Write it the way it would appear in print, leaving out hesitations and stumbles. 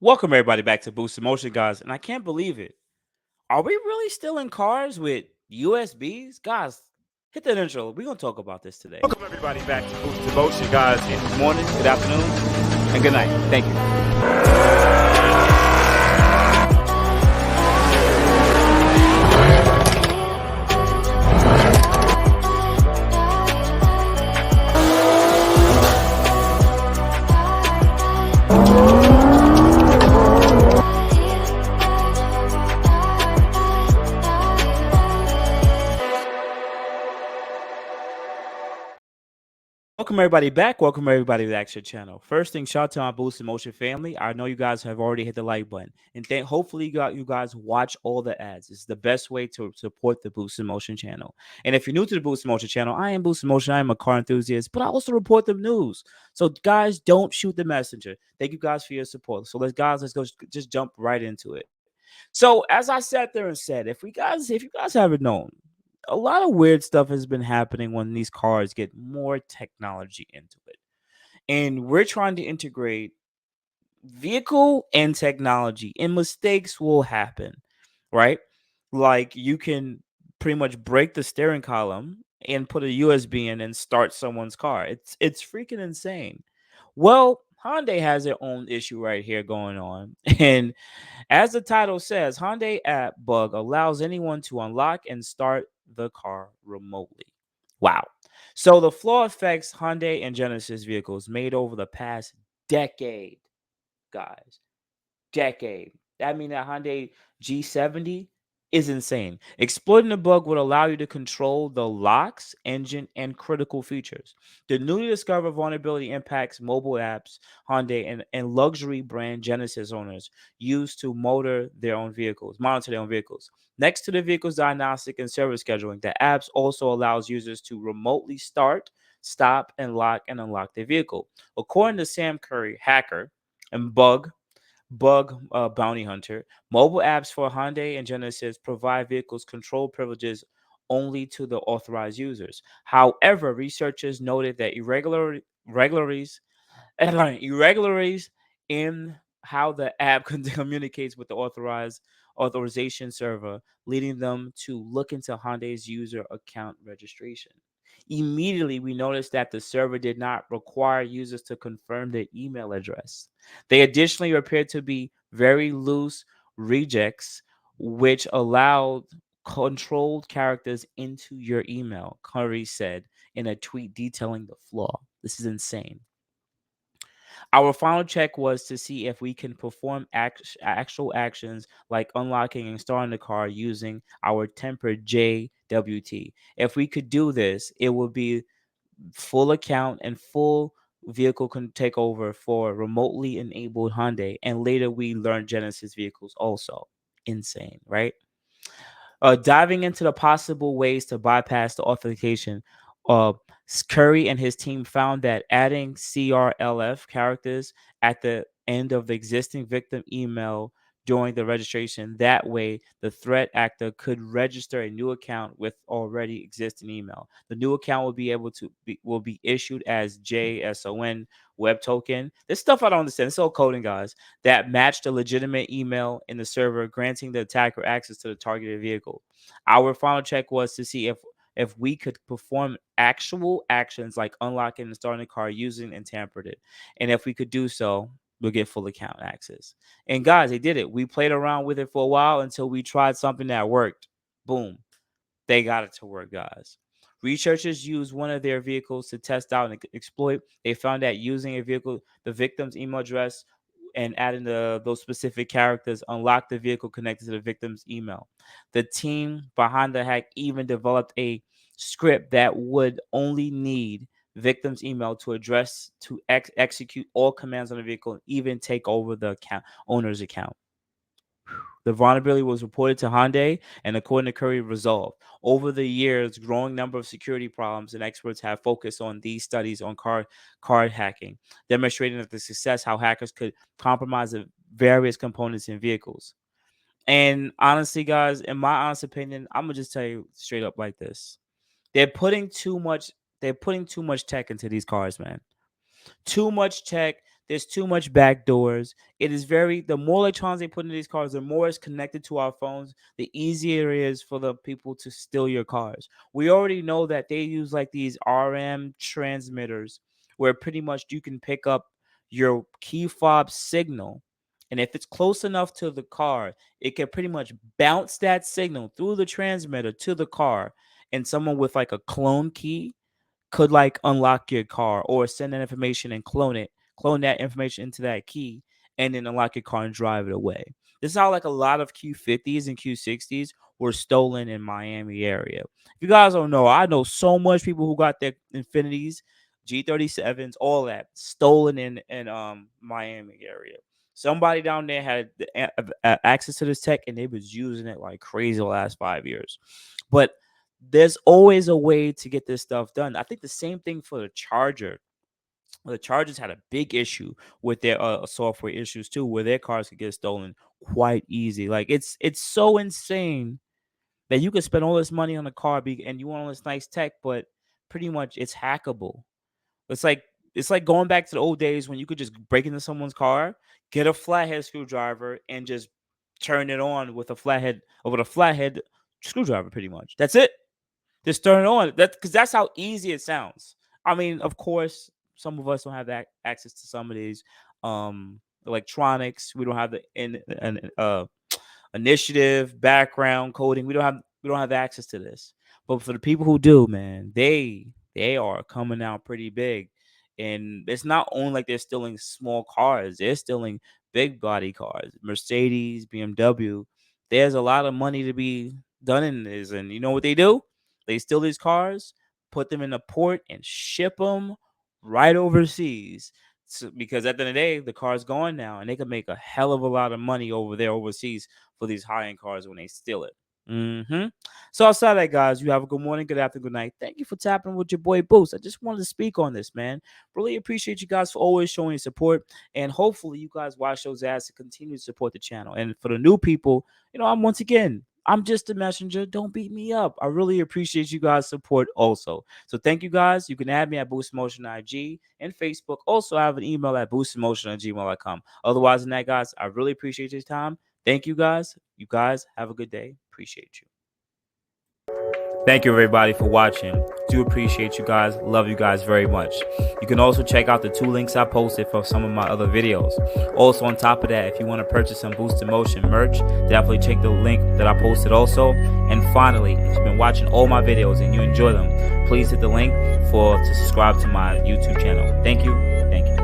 Welcome everybody back to Boost Emotion, guys. And I can't believe it. Are we really still in cars with USBs? Guys, hit that intro. We're gonna talk about this today. Welcome everybody back to Boost Emotion, guys. And good morning, good afternoon, and good night. Thank you. Welcome everybody back. Welcome everybody back to the channel. First thing, shout out to my Boost Emotion family. I know you guys have already hit the like button, and hopefully you guys watch all the ads. It's the best way to support the Boost Emotion channel. And if you're new to the Boost Emotion channel, I am Boost Emotion. I am a car enthusiast, but I also report the news. So guys, don't shoot the messenger. Thank you guys for your support. So let's go just jump right into it. So as I sat there and said, if you guys haven't known, a lot of weird stuff has been happening when these cars get more technology into it. And we're trying to integrate vehicle and technology, and mistakes will happen, right? Like you can pretty much break the steering column and put a USB in and start someone's car. It's freaking insane. Well, Hyundai has their own issue right here going on. And as the title says, Hyundai app bug allows anyone to unlock and start the car remotely. Wow. So the flaw affects Hyundai and Genesis vehicles made over the past decade, guys. Decade. That means that Hyundai G70 is insane. Exploiting the bug would allow you to control the locks, engine, and critical features. The newly discovered vulnerability impacts mobile apps Hyundai and luxury brand Genesis owners use to monitor their own vehicles. Next to the vehicle's diagnostic and service scheduling, the apps also allows users to remotely start, stop, and lock and unlock their vehicle. According to Sam Curry, hacker and bug bounty hunter. Mobile apps for Hyundai and Genesis provide vehicles control privileges only to the authorized users. However, researchers noted that irregularities in how the app communicates with the authorization server, leading them to look into Hyundai's user account registration. Immediately, we noticed that the server did not require users to confirm their email address. They additionally appeared to be very loose rejects, which allowed controlled characters into your email, Curry said in a tweet detailing the flaw. This is insane. Our final check was to see if we can perform actual actions like unlocking and starting the car using our tempered JWT. If we could do this, it would be full account and full vehicle can take over for remotely enabled Hyundai. And later we learned Genesis vehicles also. Insane, right? Diving into the possible ways to bypass the authentication, uh, Curry and his team found that adding CRLF characters at the end of the existing victim email during the registration. That way, the threat actor could register a new account with already existing email. The new account will be issued as JSON web token. This stuff I don't understand. It's all coding, guys, that match the legitimate email in the server, granting the attacker access to the targeted vehicle. Our final check was to see if we could perform actual actions like unlocking and starting a car using and tampered it. And if we could do so, we'll get full account access. And guys, they did it. We played around with it for a while until we tried something that worked. Boom. They got it to work, guys. Researchers used one of their vehicles to test out an exploit. They found that using a vehicle, the victim's email address, and adding those specific characters unlocked the vehicle connected to the victim's email. The team behind the hack even developed a script that would only need victim's email to address to execute all commands on the vehicle and even take over the owner's account. The vulnerability was reported to Hyundai and, according to Curry, resolved. Over the years, growing number of security problems and experts have focused on these studies on card hacking, demonstrating that the success how hackers could compromise the various components in vehicles. And honestly, guys, in my honest opinion, I'm gonna just tell you straight up like this: they're putting too much. They're putting too much tech into these cars, man. Too much tech, There's too much back doors. It is the more electronics they put in these cars, the more it's connected to our phones, the easier it is for the people to steal your cars. We already know that they use like these RM transmitters where pretty much you can pick up your key fob signal. And if it's close enough to the car, it can pretty much bounce that signal through the transmitter to the car. And someone with like a clone key could like unlock your car or send that information and clone that information into that key, and then unlock your car and drive it away. This is how like a lot of Q50s and Q60s were stolen in Miami area. If you guys don't know, I know so much people who got their Infinities, G37s, all that stolen in Miami area. Somebody down there had access to this tech and they was using it like crazy the last 5 years. But there's always a way to get this stuff done. I think the same thing for the Charger. The Chargers had a big issue with their software issues too, where their cars could get stolen quite easy. Like it's so insane that you could spend all this money on a car and you want all this nice tech, but pretty much it's hackable. It's like it's like going back to the old days when you could just break into someone's car, get a flathead screwdriver, and just turn it on with a flathead screwdriver. Pretty much, that's it. Just turn it on. Because that's how easy it sounds. I mean, of course, some of us don't have that access to some of these electronics. We don't have initiative, background coding. We don't have access to this. But for the people who do, man, they are coming out pretty big. And it's not only like they're stealing small cars, they're stealing big body cars, Mercedes, BMW. There's a lot of money to be done in this. And you know what they do? They steal these cars, put them in a port, and ship them right overseas. So, because at the end of the day, the car's gone now, and they can make a hell of a lot of money over there overseas for these high-end cars when they steal it. So outside of that, guys, you have a good morning, good afternoon, good night. Thank you for tapping with your boy Boost. I just wanted to speak on this, man. Really appreciate you guys for always showing your support, and hopefully you guys watch those ads to continue to support the channel. And for the new people, I'm just a messenger. Don't beat me up. I really appreciate you guys' support also. So thank you guys. You can add me at boostinmotion IG and Facebook. Also, I have an email at boostinmotion@gmail.com. Otherwise than that, guys, I really appreciate your time. Thank you guys. You guys have a good day. Appreciate you. Thank you, everybody, for watching. Do appreciate you guys. Love you guys very much. You can also check out the 2 links I posted for some of my other videos. Also, on top of that, if you want to purchase some Boost in Motion merch, definitely check the link that I posted also. And finally, if you've been watching all my videos and you enjoy them, please hit the link to subscribe to my YouTube channel. Thank you. Thank you.